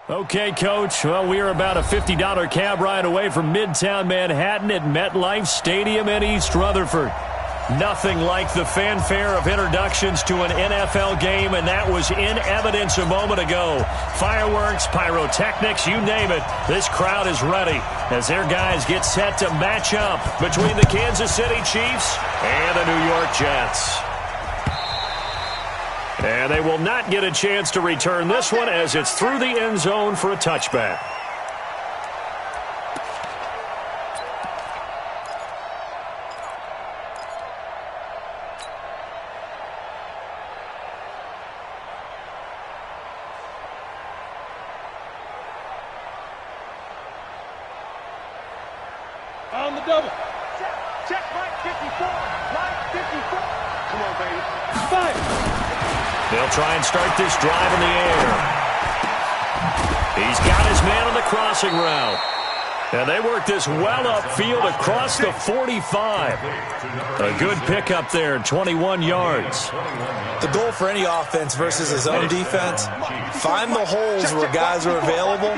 Okay, Coach. Well, we are about a $50 cab ride away from Midtown Manhattan at MetLife Stadium in East Rutherford. Nothing like the fanfare of introductions to an NFL game, and that was in evidence a moment ago. Fireworks, pyrotechnics, you name it. This crowd is ready as their guys get set to match up between the Kansas City Chiefs and the New York Jets. And they will not get a chance to return this one as it's through the end zone for a touchback. On the double. Check right 54. Right 54. Come on, baby. Fire. They'll try and start this drive in the air. He's got his man on the crossing route. And they work this well upfield across the 45. A good pickup there, 21 yards. The goal for any offense versus his own defense, find the holes where guys are available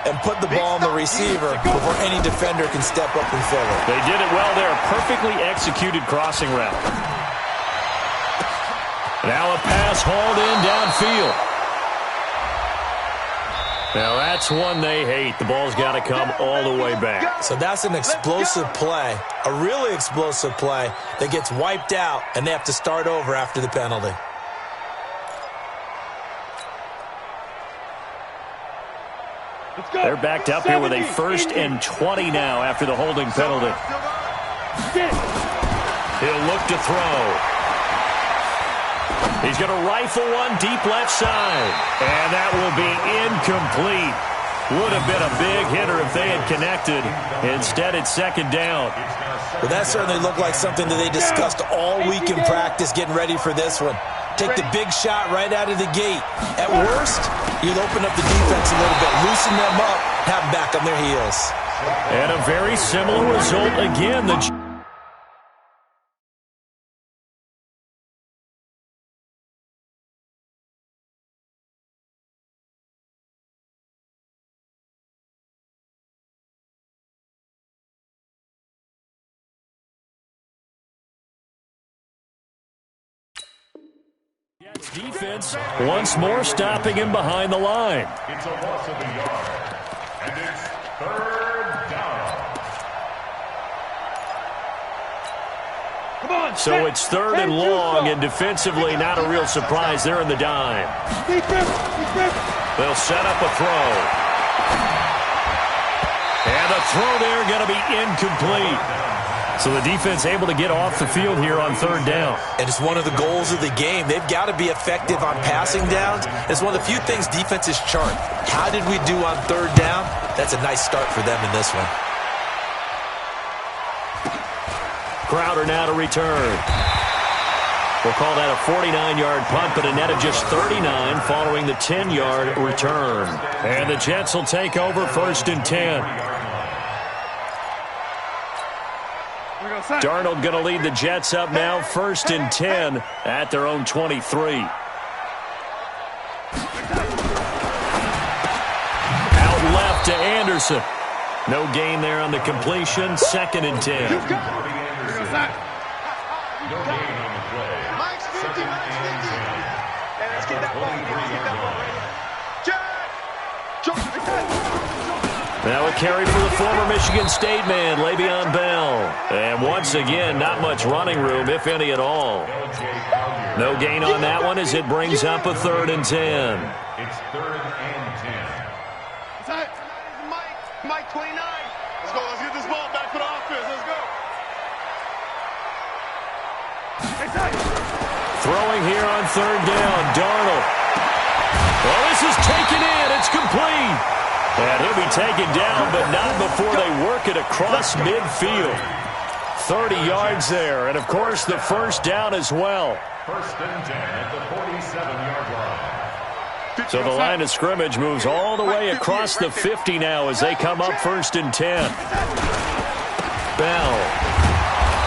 and put the ball on the receiver before any defender can step up and fill it. They did it well there. Perfectly executed crossing route. Now a pass hauled in downfield. Now that's one they hate. The ball's got to come all the way back. So that's an explosive play, a really explosive play that gets wiped out, and they have to start over after the penalty. They're backed up here with a 1st and 20 now after the holding penalty. He'll look to throw. He's going to rifle one deep left side. And that will be incomplete. Would have been a big hitter if they had connected. Instead, it's 2nd down. Well, that certainly looked like something that they discussed all week in practice getting ready for this one. Take the big shot right out of the gate. At worst, you'll open up the defense a little bit, loosen them up, have them back on their heels. And a very similar result again. Defense once more stopping him behind the line. It's a loss of a yard, and it's 3rd down. Come on, so it's 3rd and long, and defensively not a real surprise. They're in the dime. They'll set up a throw. And the throw there going to be incomplete. So the defense able to get off the field here on 3rd down. And it's one of the goals of the game. They've got to be effective on passing downs. It's one of the few things defenses chart. How did we do on 3rd down? That's a nice start for them in this one. Crowder now to return. We'll call that a 49-yard punt, but a net of just 39 following the 10-yard return. And the Jets will take over 1st and 10. Darnold going to lead the Jets up now, 1st and 10 at their own 23. Out left to Anderson. No gain there on the completion, 2nd and 10. No gain on the play. 2nd and 10. Let's get that ball. Now a carry for the former Michigan State man, Le'Veon Bell. And once again, not much running room, if any at all. No gain on that one as it brings up a 3rd and 10. It's 3rd and 10. Mike 29. Let's go. Let's get this ball back for the offense. Let's go. Throwing here on 3rd down, Darnold. Well, this is taken in. It's complete. And he'll be taken down, but not before they work it across midfield. 30 yards there, and of course the 1st down as well. 1st and 10 at the 47-yard line. So the line of scrimmage moves all the way across the 50 now as they come up 1st and 10. Bell.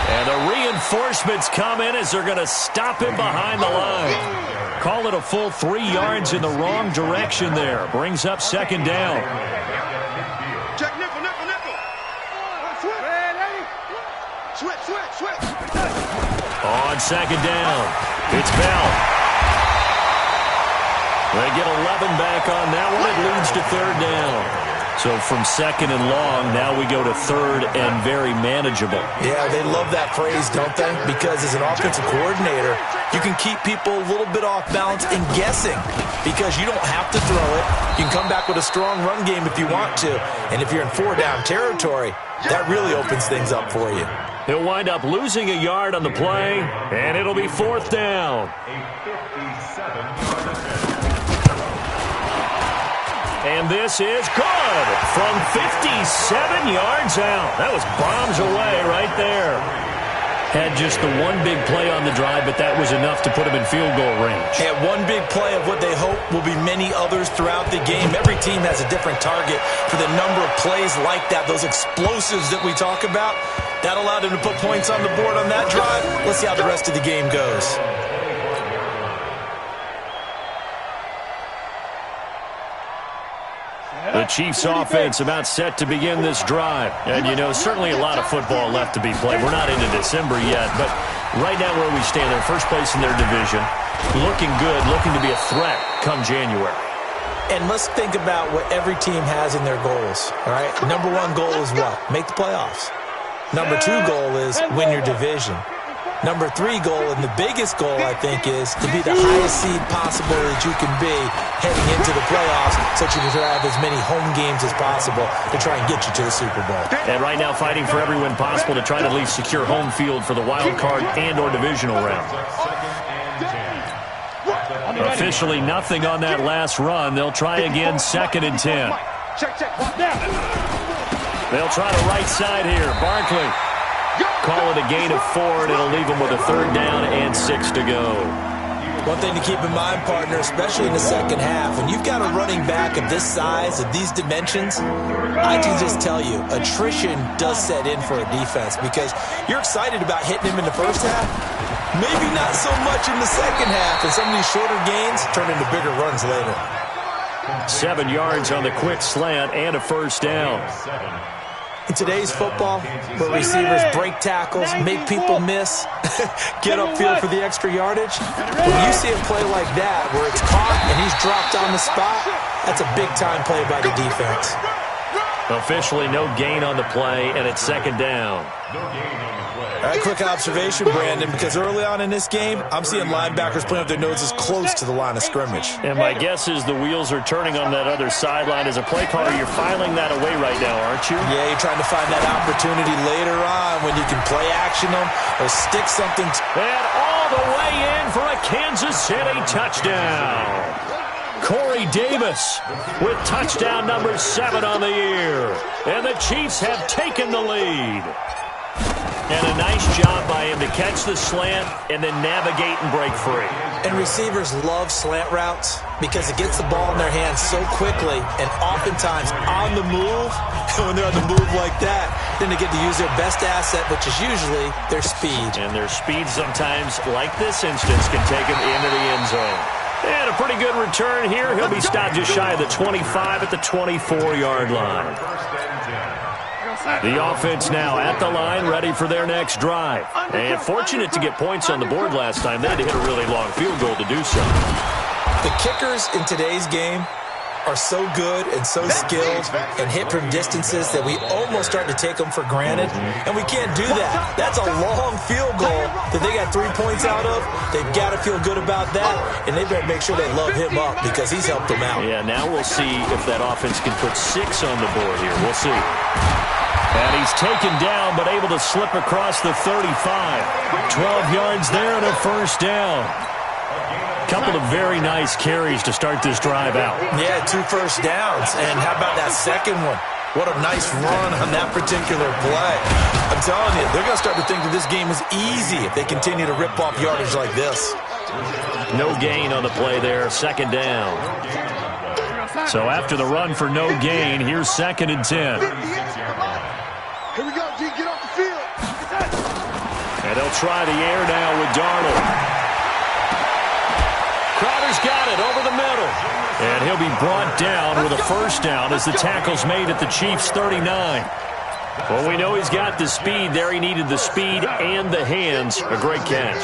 And the reinforcements come in as they're going to stop him behind the line. Call it a full 3 yards in the wrong direction there. Brings up second down. Check nickel, nickel, nickel. Switch. On second down, it's Bell. They get 11 back on that one. It leads to third down. So from second and long, now we go to third and very manageable. Yeah, they love that phrase, don't they? Because as an offensive coordinator, you can keep people a little bit off balance and guessing because you don't have to throw it. You can come back with a strong run game if you want to. And if you're in 4-down territory, that really opens things up for you. He'll wind up losing a yard on the play, and it'll be fourth down. And this is good from 57 yards out. That was bombs away right there. Had just the one big play on the drive, but that was enough to put him in field goal range. Yeah, one big play of what they hope will be many others throughout the game. Every team has a different target for the number of plays like that, those explosives that we talk about. That allowed him to put points on the board on that drive. Let's see how the rest of the game goes. The Chiefs offense about set to begin this drive. And, you know, certainly a lot of football left to be played. We're not into December yet, but right now where we stand, they're first place in their division. Looking good, looking to be a threat come January. And let's think about what every team has in their goals, all right? Number 1 goal is what? Make the playoffs. Number 2 goal is win your division. Number 3 goal, and the biggest goal, I think, is to be the highest seed possible that you can be heading into the playoffs so that you can have as many home games as possible to try and get you to the Super Bowl. And right now fighting for every win possible to try to at least secure home field for the wild card and or divisional round. Officially nothing on that last run. They'll try again, second and 10. Check. They'll try the right side here. Barkley. Call it a gain of 4, and it'll leave them with a third down and 6 to go. One thing to keep in mind, partner, especially in the second half, when you've got a running back of this size, of these dimensions, I can just tell you, attrition does set in for a defense because you're excited about hitting him in the first half, maybe not so much in the second half, and some of these shorter gains turn into bigger runs later. 7 yards on the quick slant and a first down. In today's football, where receivers break tackles, make people miss, get upfield for the extra yardage, when you see a play like that where it's caught and he's dropped on the spot, that's a big-time play by the defense. Officially no gain on the play, and it's second down. All right, quick observation, Brandon, because early on in this game, I'm seeing linebackers playing with their noses close to the line of scrimmage. And my guess is the wheels are turning on that other sideline. As a play caller, you're filing that away right now, aren't you? Yeah, you're trying to find that opportunity later on when you can play action them or stick something. And all the way in for a Kansas City touchdown. Corey Davis with touchdown number 7 on the year. And the Chiefs have taken the lead. And a nice job by him to catch the slant and then navigate and break free. And receivers love slant routes because it gets the ball in their hands so quickly and oftentimes on the move. When they're on the move like that, then they get to use their best asset, which is usually their speed. And their speed sometimes, like this instance, can take them into the end zone. And a pretty good return here. He'll be stopped just shy of the 25 at the 24-yard line. The offense now at the line, ready for their next drive. And fortunate to get points on the board last time. They had to hit a really long field goal to do so. The kickers in today's game are so good and so skilled and hit from distances that we almost start to take them for granted. And we can't do that. That's a long field goal that they got 3 points out of. They've got to feel good about that, and they better make sure they love him up because he's helped them out. Yeah, now we'll see if that offense can put 6 on the board here. We'll see. And he's taken down but able to slip across the 35. 12 yards there and a first down. Couple of very nice carries to start this drive out. Yeah, 2 first downs. And how about that second one? What a nice run on that particular play. I'm telling you, they're going to start to think that this game is easy if they continue to rip off yardage like this. No gain on the play there, second down. So after the run for no gain, here's second and 10. Here we go, G. Get off the field. And they'll try the air now with Darnold. Crowd Receiver's got it over the middle. And he'll be brought down with a first down as the tackle's made at the Chiefs' 39. Well, we know he's got the speed there. He needed the speed and the hands. A great catch.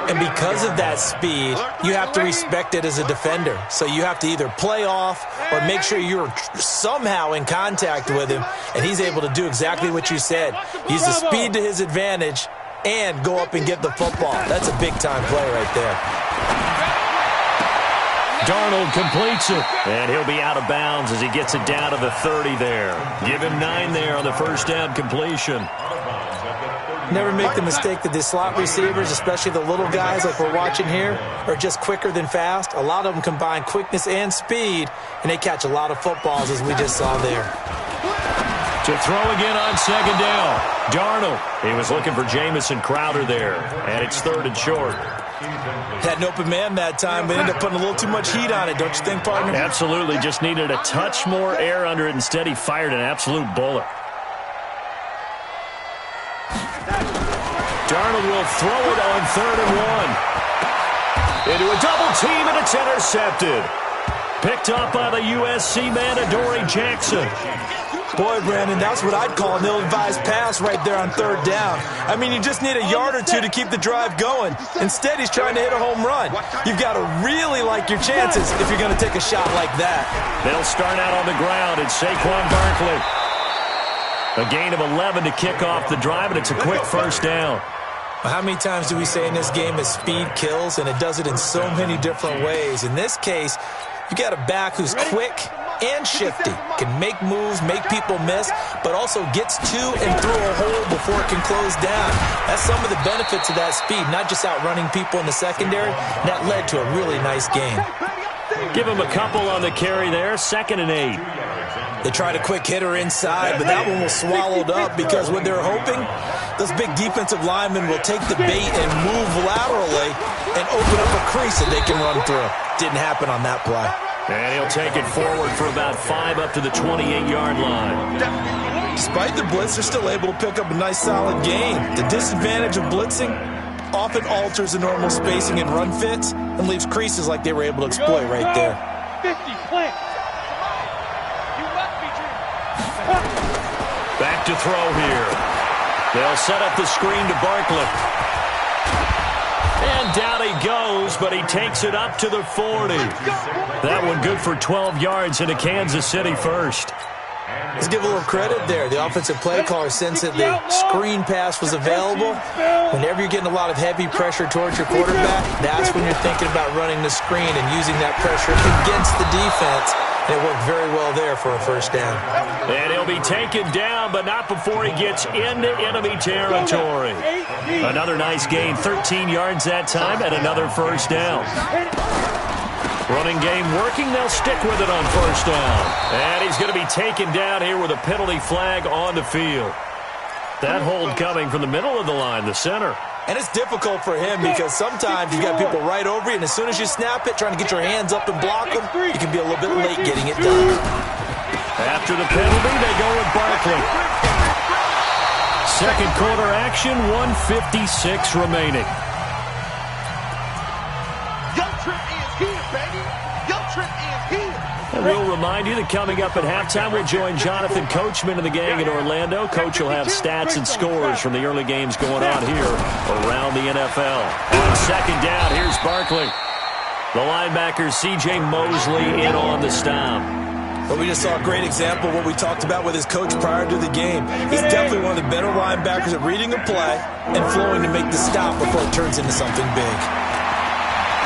And because of that speed, you have to respect it as a defender. So you have to either play off or make sure you're somehow in contact with him. And he's able to do exactly what you said. Use the speed to his advantage and go up and get the football. That's a big-time play right there. Darnold completes it, and he'll be out of bounds as he gets it down to the 30 there. Give him 9 there on the first down completion. Never make the mistake that the slot receivers, especially the little guys like we're watching here, are just quicker than fast. A lot of them combine quickness and speed, and they catch a lot of footballs, as we just saw there. To throw again on second down. Darnold. He was looking for Jamison Crowder there, and it's 3rd and short. Had an open man that time, but ended up putting a little too much heat on it, don't you think, partner? Absolutely. Just needed a touch more air under it. Instead, he fired an absolute bullet. Darnold will throw it on 3rd and 1. Into a double team, and it's intercepted. Picked up by the USC man, Adoree Jackson. Boy, Brandon, that's what I'd call an ill-advised pass right there on 3rd down. I mean, you just need a yard or two to keep the drive going. Instead, he's trying to hit a home run. You've got to really like your chances if you're going to take a shot like that. They'll start out on the ground. It's Saquon Barkley. A gain of 11 to kick off the drive, and it's a quick first down. How many times do we say in this game that speed kills, and it does it in so many different ways? In this case, you got a back who's quick and shifty, can make moves, make people miss, but also gets to and through a hole before it can close down. That's some of the benefits of that speed, not just outrunning people in the secondary. That led to a really nice game. Give him a couple on the carry there, 2nd and 8. They tried a quick hitter inside, but that one was swallowed up because what they're hoping, those big defensive linemen will take the bait and move laterally and open up a crease that they can run through. Didn't happen on that play. And he'll take it forward for about 5 up to the 28-yard line. Despite the blitz, they're still able to pick up a nice solid gain. The disadvantage of blitzing often alters the normal spacing and run fits and leaves creases like they were able to exploit right there. 50 plant. Back to throw here. They'll set up the screen to Barkley. And down he goes, but he takes it up to the 40. That one good for 12 yards into Kansas City first. Let's give a little credit there. The offensive play caller sensed that the screen pass was available. Whenever you're getting a lot of heavy pressure towards your quarterback, that's when you're thinking about running the screen and using that pressure against the defense. And it worked very well there for a first down. And he'll be taken down, but not before he gets into enemy territory. Another nice gain, 13 yards that time, and another first down. Running game working, they'll stick with it on first down. And he's going to be taken down here with a penalty flag on the field. That hold coming from the middle of the line, the center. And it's difficult for him because sometimes you got people right over you, and as soon as you snap it, trying to get your hands up and block them, you can be a little bit late getting it done. After the penalty, they go with Barkley. Second quarter action, 1:56 remaining. And we'll remind you that coming up at halftime, we'll join Jonathan Coachman and the gang in Orlando. Coach will have stats and scores from the early games going on here around the NFL. On second down, here's Barkley. The linebacker, C.J. Mosley, in on the stop. Well, we just saw a great example of what we talked about with his coach prior to the game. He's definitely one of the better linebackers at reading a play and flowing to make the stop before it turns into something big.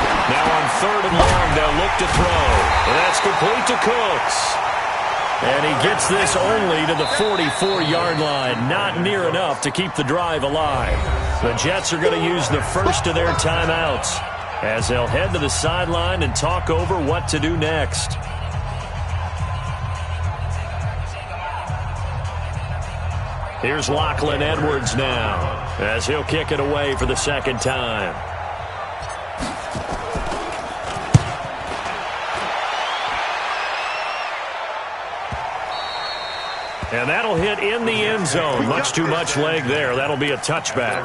Now on 3rd and long, they'll look to throw. And that's complete to Cooks. And he gets this only to the 44-yard line. Not near enough to keep the drive alive. The Jets are going to use the first of their timeouts as they'll head to the sideline and talk over what to do next. Here's Lachlan Edwards now as he'll kick it away for the second time. And that'll hit in the end zone. Much too much leg there. That'll be a touchback.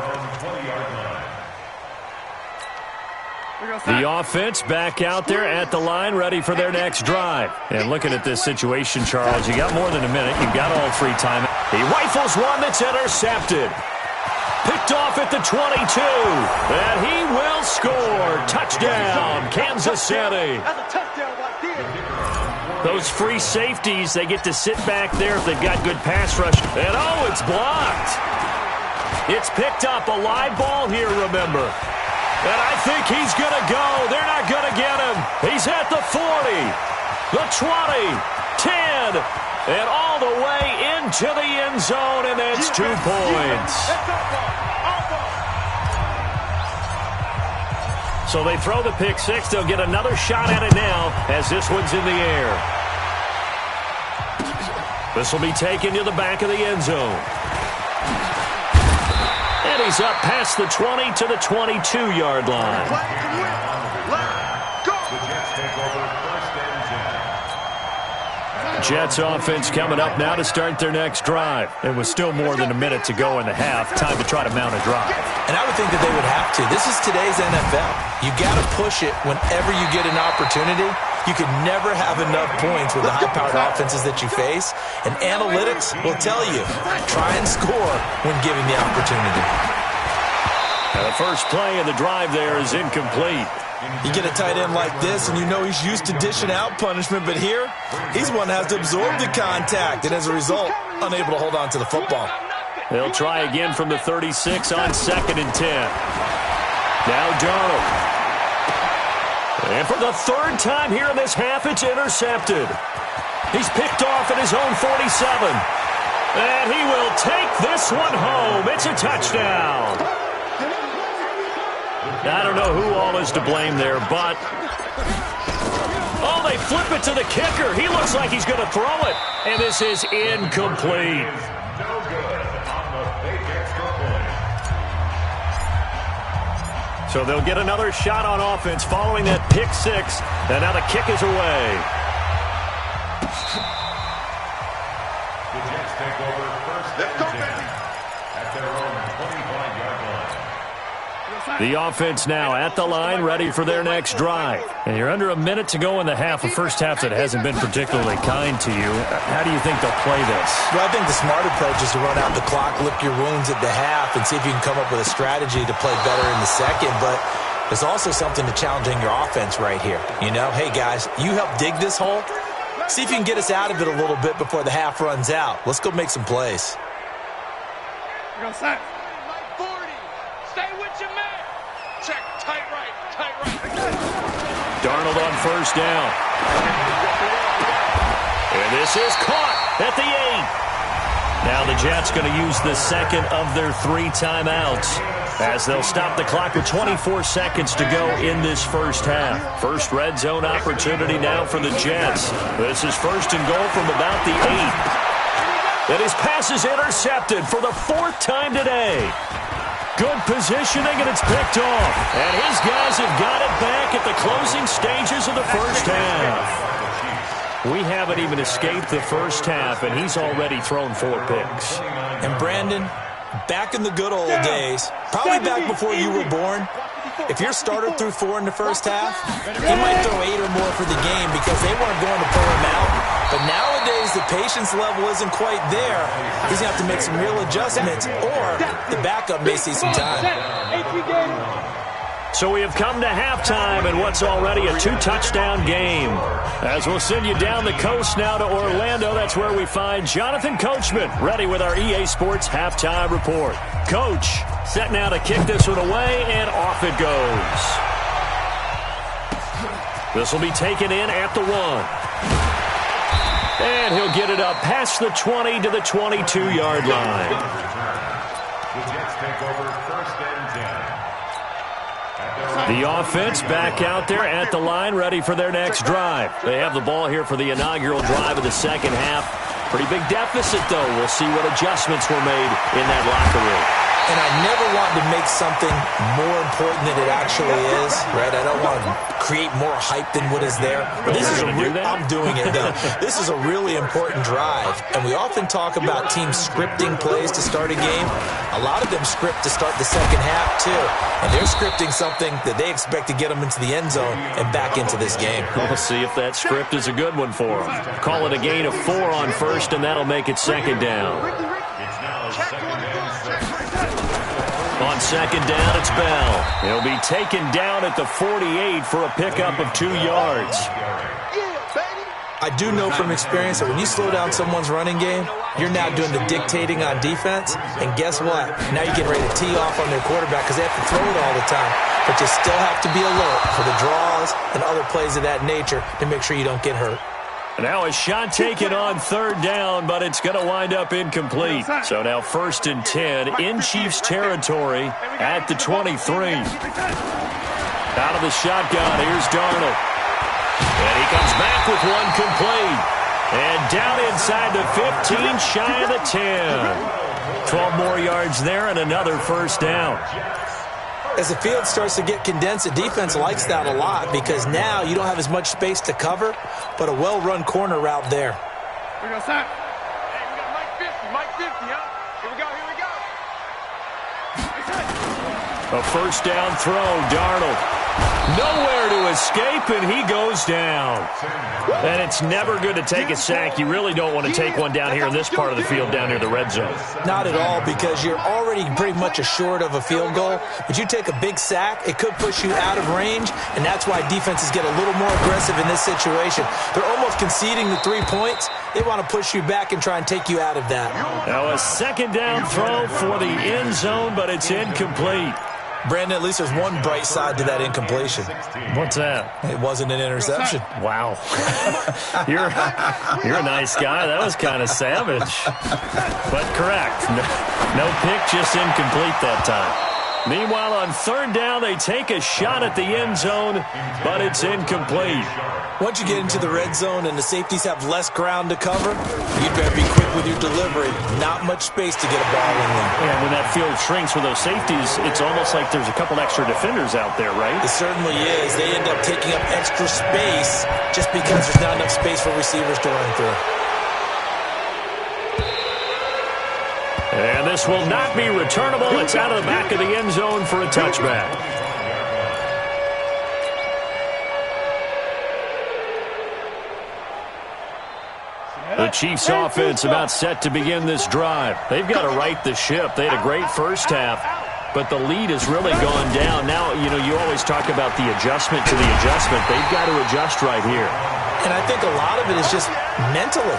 The offense back out there at the line, ready for their next drive. And looking at this situation, Charles, you got more than a minute. You've got all three time. He rifles one that's intercepted. Picked off at the 22. And he will score. Touchdown, Kansas City. That's a touchdown right there. Those free safeties, they get to sit back there if they've got good pass rush. And, oh, it's blocked. It's picked up. A live ball here, remember. And I think he's going to go. They're not going to get him. He's at the 40, the 20, 10, and all the way into the end zone, and that's 2 points. So they throw the pick six. They'll get another shot at it now as this one's in the air. This will be taken to the back of the end zone. And he's up past the 20 to the 22-yard line. Jets offense coming up now to start their next drive. It was still more than a minute to go in the half. Time to try to mount a drive. And I would think that they would have to. This is today's NFL. You got to push it whenever you get an opportunity. You can never have enough points with the high-powered offenses that you face. And analytics will tell you, try and score when given the opportunity. Now the first play of the drive there is incomplete. You get a tight end like this, and you know he's used to dishing out punishment, but here, he's one that has to absorb the contact, and as a result, unable to hold on to the football. They'll try again from the 36 on 2nd and 10. Now Darnold. And for the third time here in this half, it's intercepted. He's picked off at his own 47. And he will take this one home. It's a touchdown. I don't know who all is to blame there, but... oh, they flip it to the kicker. He looks like he's going to throw it. And this is incomplete. No good on the fake extra point. So they'll get another shot on offense following that pick six. And now the kick is away. The Jets take over first and 10 at their own 25-yard line. The offense now at the line, ready for their next drive. And you're under a minute to go in the half, a first half that hasn't been particularly kind to you. How do you think they'll play this? Well, I think the smart approach is to run out the clock, lick your wounds at the half, and see if you can come up with a strategy to play better in the second. But there's also something to challenging your offense right here. You know, hey, guys, you help dig this hole. See if you can get us out of it a little bit before the half runs out. Let's go make some plays. Go set. 40. Stay with your man. Check. Tight right. Tight right. Darnold on first down. And this is caught at the 8. Now the Jets going to use the second of their 3 timeouts as they'll stop the clock with 24 seconds to go in this first half. First red zone opportunity now for the Jets. This is first and goal from about the 8. And his pass is intercepted for the 4th time today. Good positioning, and it's picked off. And his guys have got it back at the closing stages of the first half. We haven't even escaped the first half, and he's already thrown 4 picks. And Brandon, back in the good old days, probably back before you were born, if your starter threw 4 in the first half, he might throw 8 or more for the game because they weren't going to pull him out. But nowadays, the patience level isn't quite there. He's going to have to make some real adjustments, or the backup may see some time. So we have come to halftime in what's already a 2-touchdown game. As we'll send you down the coast now to Orlando, that's where we find Jonathan Coachman, ready with our EA Sports Halftime Report. Coach, set now to kick this one away, and off it goes. This will be taken in at the 1. And he'll get it up past the 20 to the 22-yard line. The Jets take over first and 10. The offense back out there at the line, ready for their next drive. They have the ball here for the inaugural drive of the second half. Pretty big deficit, though. We'll see what adjustments were made in that locker room. And I never want to make something more important than it actually is, right? I don't want to create more hype than what is there. But this is I'm doing it, though. This is a really important drive. And we often talk about teams scripting plays to start a game. A lot of them script to start the second half, too. And they're scripting something that they expect to get them into the end zone and back into this game. We'll see if that script is a good one for them. Call it a gain of 4 on first, and that'll make it second down. On second down, it's Bell. He'll be taken down at the 48 for a pickup of 2 yards. I do know from experience that when you slow down someone's running game, you're now doing the dictating on defense. And guess what? Now you're getting ready to tee off on their quarterback because they have to throw it all the time. But you still have to be alert for the draws and other plays of that nature to make sure you don't get hurt. Now a shot taken on third down, but it's going to wind up incomplete. So now 1st and 10 in Chiefs territory at the 23. Out of the shotgun, here's Darnold. And he comes back with one complete. And down inside the 15, shy of the 10. 12 more yards there and another first down. As the field starts to get condensed, the defense likes that a lot because now you don't have as much space to cover, but a well-run corner route there. We got Sam. Hey, we got Mike 50, huh? Here we go. A first down throw, Darnold. Nowhere to escape, and he goes down. And it's never good to take a sack. You really don't want to take one down here in this part of the field down near the red zone. Not at all, because you're already pretty much assured of a field goal. But you take a big sack, it could push you out of range, and that's why defenses get a little more aggressive in this situation. They're almost conceding the 3 points. They want to push you back and try and take you out of that. Now a second down throw for the end zone, but it's incomplete. Brandon, at least there's one bright side to that incompletion. What's that? It wasn't an interception. Wow. You're a nice guy. That was kind of savage. But correct. No pick, just incomplete that time. Meanwhile, on third down, they take a shot at the end zone, but it's incomplete. Once you get into the red zone and the safeties have less ground to cover, you'd better be quick with your delivery. Not much space to get a ball in there. Yeah, when that field shrinks for those safeties, it's almost like there's a couple extra defenders out there, right? It certainly is. They end up taking up extra space just because there's not enough space for receivers to run through. And this will not be returnable. It's out of the back of the end zone for a touchback. The Chiefs offense about set to begin this drive. They've got to right the ship. They had a great first half, but the lead has really gone down. Now, you always talk about the adjustment to the adjustment. They've got to adjust right here. And I think a lot of it is just mentally.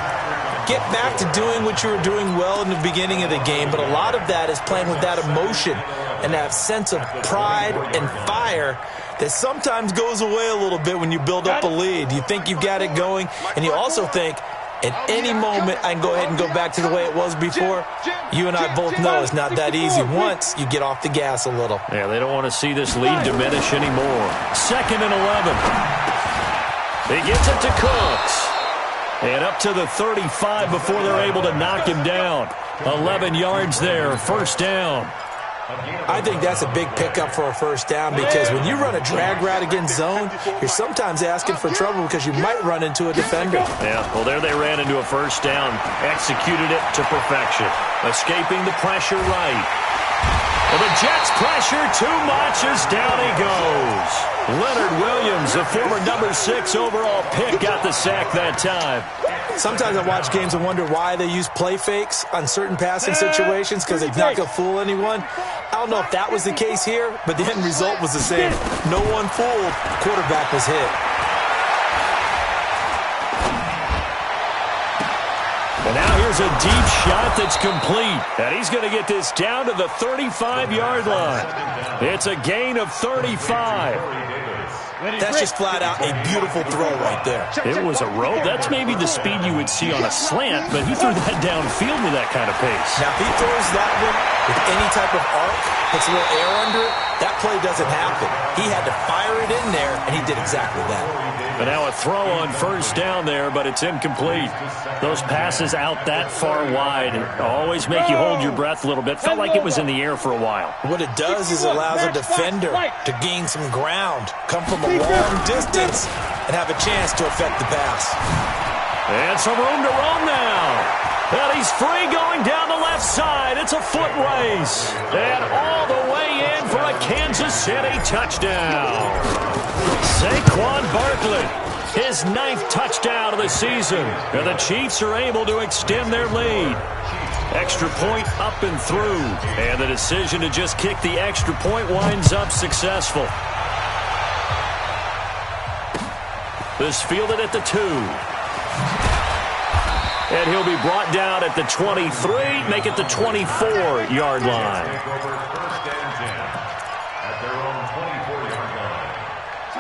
Get back to doing what you were doing well in the beginning of the game, but a lot of that is playing with that emotion and that sense of pride and fire that sometimes goes away a little bit when you build up a lead. You think you've got it going, and you also think, at any moment, I can go ahead and go back to the way it was before. You and I both know it's not that easy once you get off the gas a little. Yeah, they don't want to see this lead diminish anymore. 2nd and 11. He gets it to Cooks. And up to the 35 before they're able to knock him down. 11 yards there, first down. I think that's a big pickup for a first down because when you run a drag route against zone, you're sometimes asking for trouble because you might run into a defender. Yeah, well, there they ran into a first down. Executed it to perfection. Escaping the pressure right. Well, the Jets pressure too much as down he goes. Leonard Williams, the former number 6 overall pick, got the sack that time. Sometimes I watch games and wonder why they use play fakes on certain passing situations because it's not going to fool anyone. I don't know if that was the case here, but the end result was the same. No one fooled. Quarterback was hit. And now here's a deep shot that's complete. And he's going to get this down to the 35-yard line. It's a gain of 35. That's just flat out a beautiful throw right there. It was a rope. That's maybe the speed you would see on a slant, but he threw that downfield with that kind of pace. Now, if he throws that one with any type of arc, puts a little air under it, that play doesn't happen. He had to fire it in there, and he did exactly that. But now a throw on first down there, but it's incomplete. Those passes out that far wide always make you hold your breath a little bit. Felt like it was in the air for a while. What it does is allows a defender to gain some ground, come from a long distance, and have a chance to affect the pass. And some room to roam now. And he's free going down the left side. It's a foot race. And all the way in for a Kansas City touchdown. Saquon Barkley, his 9th touchdown of the season. And the Chiefs are able to extend their lead. Extra point up and through. And the decision to just kick the extra point winds up successful. This fielded at the 2. And he'll be brought down at the 23, make it the 24-yard line.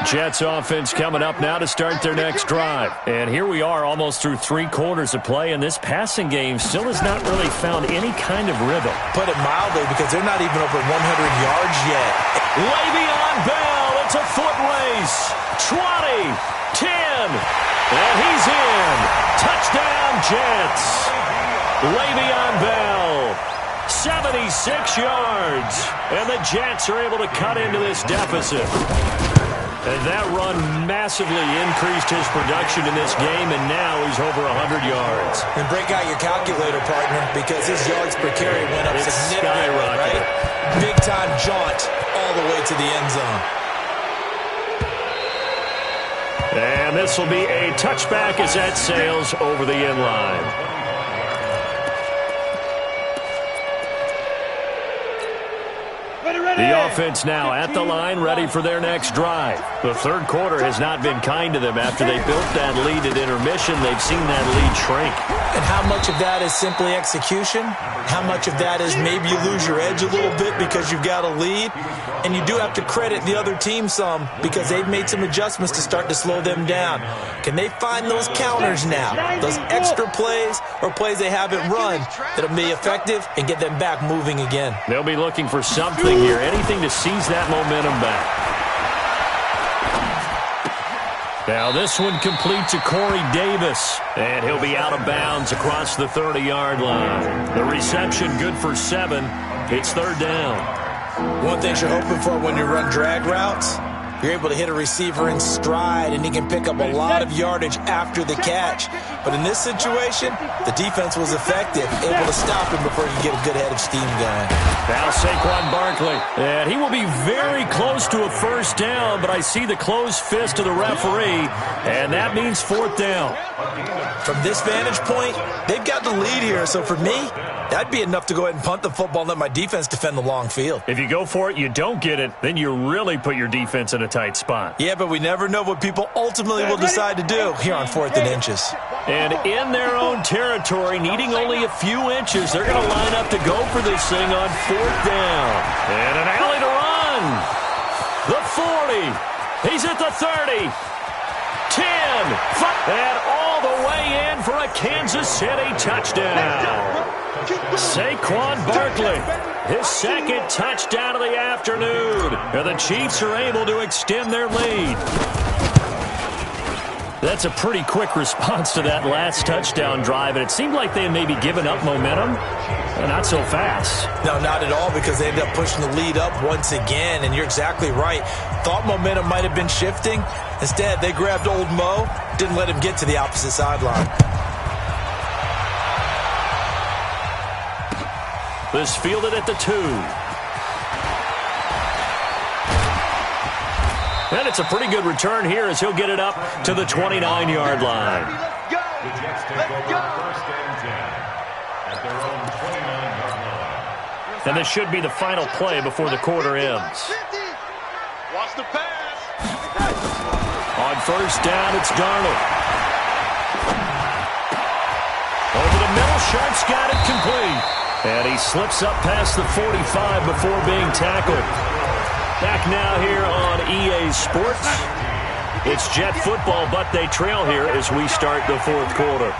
Jets offense coming up now to start their next drive. And here we are almost through 3 quarters of play, and this passing game still has not really found any kind of rhythm. Put it mildly, because they're not even over 100 yards yet. Le'Veon Bell, it's a foot race. 20, 10, and he's in. Touchdown, Jets. Le'Veon Bell, 76 yards. And the Jets are able to cut into this deficit. And that run massively increased his production in this game, and now he's over 100 yards. And break out your calculator, partner, because his yards per carry went up significantly, right? Big-time jaunt all the way to the end zone. And this will be a touchback as that sails over the end line. The offense now at the line, ready for their next drive. The third quarter has not been kind to them. After they built that lead at intermission, they've seen that lead shrink. And how much of that is simply execution? How much of that is maybe you lose your edge a little bit because you've got a lead? And you do have to credit the other team some, because they've made some adjustments to start to slow them down. Can they find those counters now? Those extra plays or plays they haven't run that'll be effective and get them back moving again? They'll be looking for something here, anything to seize that momentum back. Now this one complete to Corey Davis, and he'll be out of bounds across the 30-yard line. The reception good for 7. It's third down. One thing you're hoping for when you run drag routes, you're able to hit a receiver in stride, and he can pick up a lot of yardage after the catch. But in this situation, the defense was effective, able to stop him before he could get a good head of steam going. Now Saquon Barkley, and he will be very close to a first down, but I see the closed fist of the referee, and that means fourth down. From this vantage point, they've got the lead here, so for me, that'd be enough to go ahead and punt the football and let my defense defend the long field. If you go for it, you don't get it, then you really put your defense in a tight spot. Yeah, but we never know what people ultimately will decide to do here on 4th and inches. And in their own territory, needing only a few inches, they're going to line up to go for this thing on 4th down. And an alley to run. The 40. He's at the 30. 10. And all the way in for a Kansas City touchdown. Saquon Barkley, his 2nd touchdown of the afternoon. And the Chiefs are able to extend their lead. That's a pretty quick response to that last touchdown drive, and it seemed like they had maybe given up momentum. Not so fast. No, not at all, because they ended up pushing the lead up once again, and you're exactly right. Thought momentum might have been shifting. Instead, they grabbed old Mo, didn't let him get to the opposite sideline. This fielded at the 2. And it's a pretty good return here as he'll get it up to the 29-yard line. The Jets take over 1st and 10 at their own 29-yard line. And this should be the final play before the quarter ends. Watch the pass. On first down, it's Darnold. Over the middle, Sharp's got it complete. And he slips up past the 45 before being tackled. Back now here on EA Sports. It's Jet football, but they trail here as we start the fourth quarter.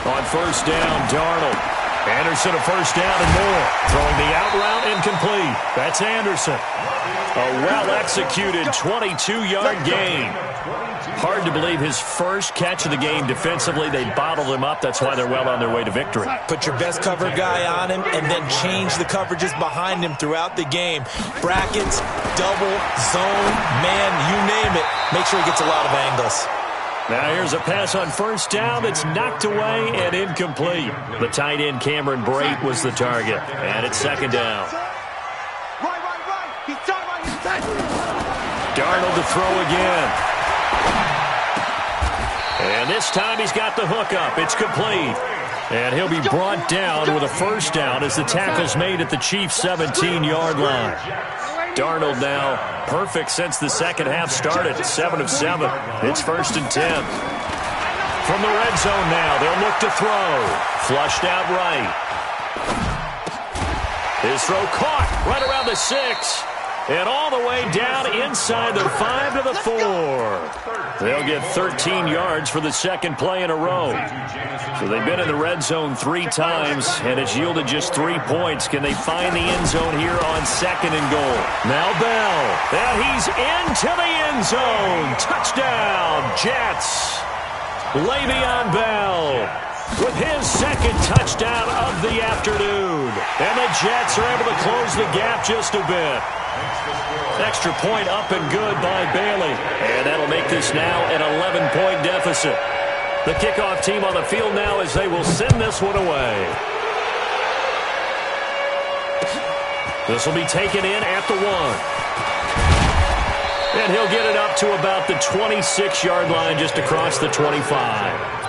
On first down, Darnold. Anderson a first down and more. Throwing the out route incomplete. That's Anderson. A well-executed 22-yard gain. Hard to believe his first catch of the game defensively. They bottled him up. That's why they're well on their way to victory. Put your best cover guy on him and then change the coverages behind him throughout the game. Brackets, double, zone, man, you name it. Make sure he gets a lot of angles. Now here's a pass on first down that's knocked away and incomplete. The tight end Cameron Brate was the target. And it's second down. Darnold to throw again. And this time he's got the hook up. It's complete. And he'll be brought down with a first down as the tackle's made at the Chiefs' 17-yard line. Darnold now perfect since the second half started. 7 of 7. It's first and 10. From the red zone now, they'll look to throw. Flushed out right. His throw caught right around the 6. And all the way down inside the 5 to the 4. They'll get 13 yards for the second play in a row. So they've been in the red zone 3 times, and it's yielded just 3 points. Can they find the end zone here on second and goal? Now Bell, and he's into the end zone. Touchdown, Jets. Le'Veon Bell with his second touchdown of the afternoon. And the Jets are able to close the gap just a bit. Extra point up and good by Bailey. And that'll make this now an 11-point deficit. The kickoff team on the field now as they will send this one away. This will be taken in at the 1. And he'll get it up to about the 26-yard line just across the 25.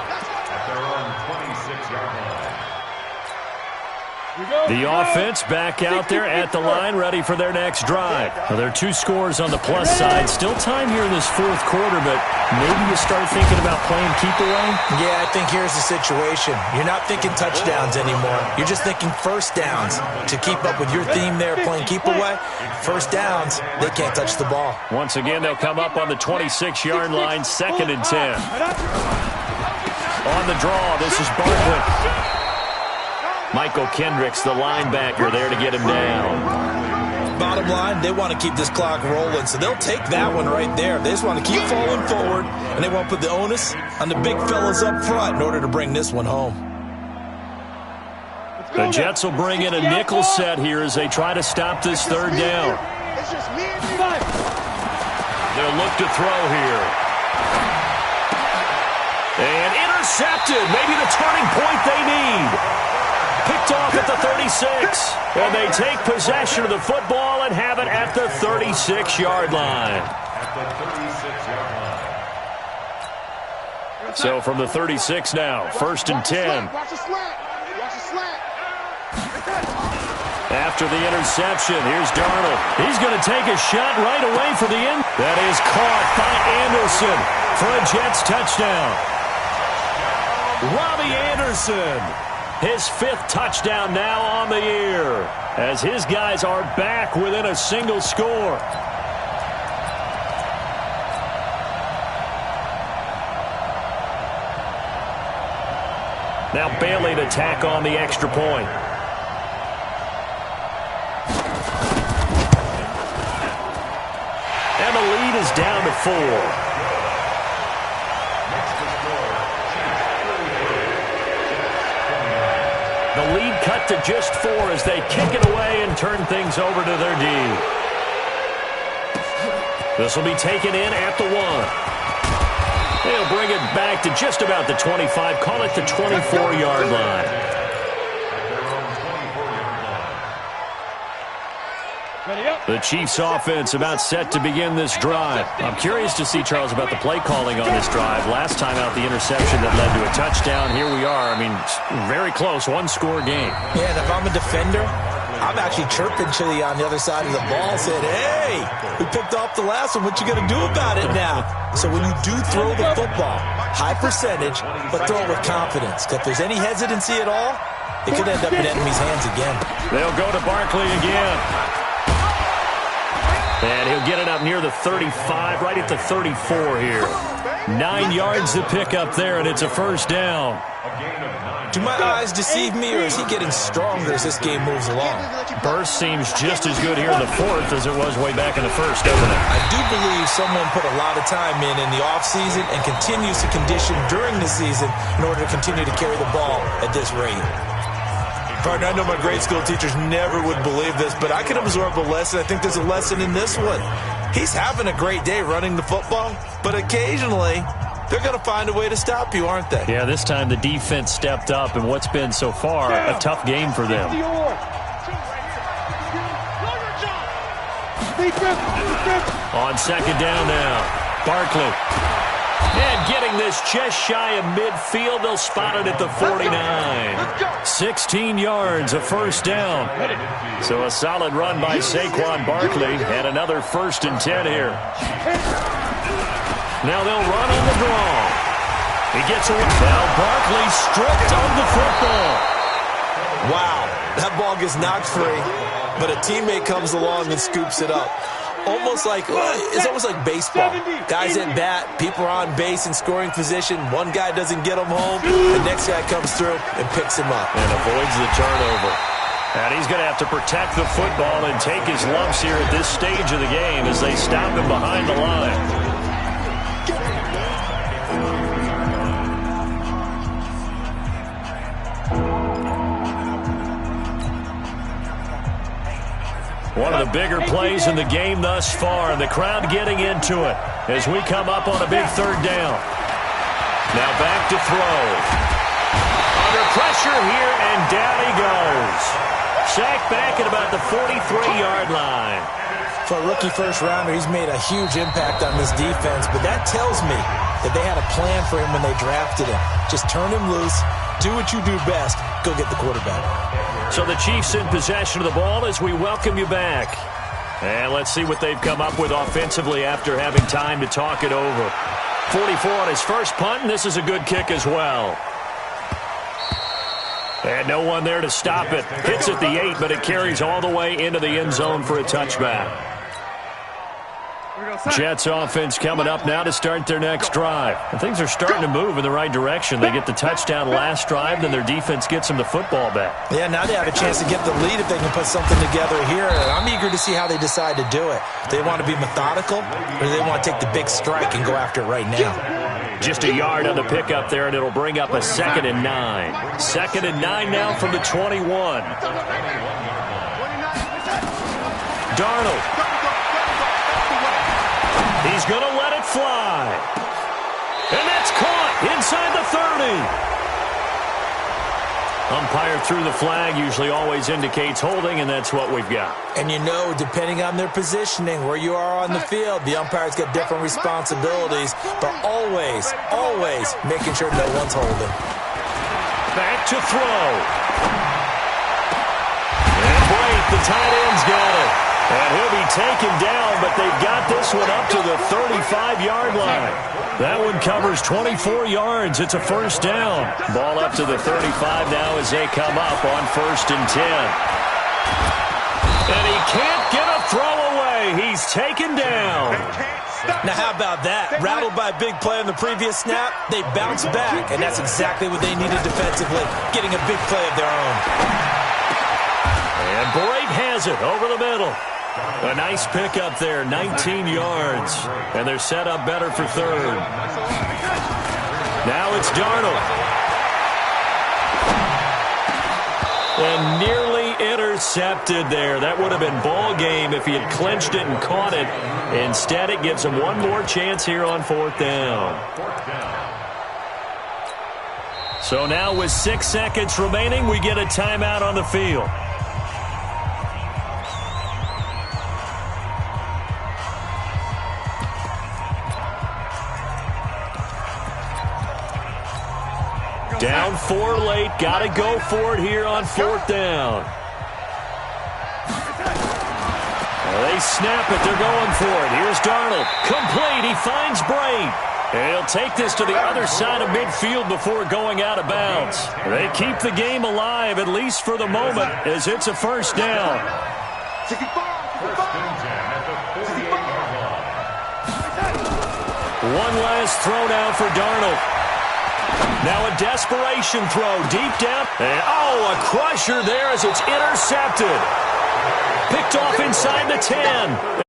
The offense back out there at the line, ready for their next drive. Well, there are 2 scores on the plus side. Still time here in this fourth quarter, but maybe you start thinking about playing keep away? Yeah, I think here's the situation. You're not thinking touchdowns anymore. You're just thinking first downs. To keep up with your theme there, playing keep away, first downs, they can't touch the ball. Once again, they'll come up on the 26-yard line, second and 10. On the draw, this is Bartlett. Michael Kendricks, the linebacker, there to get him down. Bottom line, they want to keep this clock rolling, so they'll take that one right there. They just want to keep falling forward, and they want to put the onus on the big fellas up front in order to bring this one home. The Jets will bring in a nickel set here as they try to stop this third down. They'll look to throw here. And intercepted, maybe the turning point they need. Picked off at the 36, and they take possession of the football and have it at the 36-yard line. So from the 36 now, first and 10. After the interception, here's Darnold. He's going to take a shot right away for the end. That is caught by Anderson for a Jets touchdown. Robbie Anderson. His 5th touchdown now on the year as his guys are back within a single score. Now Bailey to tack on the extra point. And the lead is down to 4. The lead cut to just 4 as they kick it away and turn things over to their D. This will be taken in at the 1. They'll bring it back to just about the 25, call it the 24-yard line. The Chiefs offense about set to begin this drive. I'm curious to see, Charles, about the play calling on this drive. Last time out, the interception that led to a touchdown. Here we are. I mean, very close, 1-score game. Yeah, and if I'm a defender, I'm actually chirping Chili on the other side of the ball, said, hey, we picked off the last one. What you going to do about it now? So when you do throw the football, high percentage, but throw it with confidence. Because if there's any hesitancy at all, it could end up in enemy's hands again. They'll go to Barkley again. And he'll get it up near the 35, right at the 34 here. 9 yards to pick up there, and it's a first down. Do my eyes deceive me, or is he getting stronger as this game moves along? Burst seems just as good here in the fourth as it was way back in the first, doesn't it? I do believe someone put a lot of time in the offseason and continues to condition during the season in order to continue to carry the ball at this rate. Partner, I know my grade school teachers never would believe this, but I can absorb a lesson. I think there's a lesson in this one. He's having a great day running the football, but occasionally they're going to find a way to stop you, aren't they? Yeah, this time the defense stepped up, and what's been so far a tough game for them. On second down now, Barkley. And getting this just shy of midfield, they'll spot it at the 49. 16 yards, a first down. So a solid run by Saquon Barkley, and another 1st and 10 here. Now they'll run on the draw. He gets away. Now Barkley stripped of the football. Wow, that ball gets knocked free, but a teammate comes along and scoops it up. It's almost like baseball. Guys at bat, people are on base in scoring position. One guy doesn't get him home. The next guy comes through and picks him up. And avoids the turnover. And he's going to have to protect the football and take his lumps here at this stage of the game as they stop him behind the line. One of the bigger plays in the game thus far, and the crowd getting into it as we come up on a big 3rd down. Now back to throw. Under pressure here, and down he goes. Sacked back at about the 43-yard line. For a rookie first-rounder, he's made a huge impact on this defense, but that tells me that they had a plan for him when they drafted him. Just turn him loose, do what you do best, go get the quarterback. So the Chiefs in possession of the ball as we welcome you back. And let's see what they've come up with offensively after having time to talk it over. 44 on his first punt, and this is a good kick as well. And no one there to stop it. Hits at the 8, but it carries all the way into the end zone for a touchback. Jets offense coming up now to start their next drive. And things are starting to move in the right direction. They get the touchdown last drive, then their defense gets them the football back. Yeah, now they have a chance to get the lead if they can put something together here. And I'm eager to see how they decide to do it. Do they want to be methodical, or do they want to take the big strike and go after it right now? Just a yard on the pickup there, and it'll bring up a 2nd and 9. 2nd and 9 now from the 21. Darnold. He's going to let it fly. And that's caught inside the 30. Umpire threw the flag, usually always indicates holding, and that's what we've got. And you know, depending on their positioning, where you are on the field, the umpire's got different responsibilities, but always, always making sure no one's holding. Back to throw. And Blake, the tight end's got it. And he'll be taken down, but they've got this one up to the 35-yard line. That one covers 24 yards. It's a first down. Ball up to the 35 now as they come up on 1st and 10. And he can't get a throw away. He's taken down. Now, how about that? Rattled by a big play on the previous snap, they bounce back, and that's exactly what they needed defensively, getting a big play of their own. And Boyd has it over the middle. A nice pickup there, 19 yards. And they're set up better for 3rd. Now it's Darnold. And nearly intercepted there. That would have been ball game if he had clinched it and caught it. Instead, it gives him one more chance here on 4th down. So now with 6 seconds remaining, we get a timeout on the field. Down 4 late. Got to go for it here on 4th down. They snap it. They're going for it. Here's Darnold. Complete. He finds Braid. And he'll take this to the other side of midfield before going out of bounds. They keep the game alive, at least for the moment, as it's a first down. 65. One last throw now for Darnold. Now a desperation throw deep down. And, oh, a crusher there as it's intercepted. Picked off inside the 10.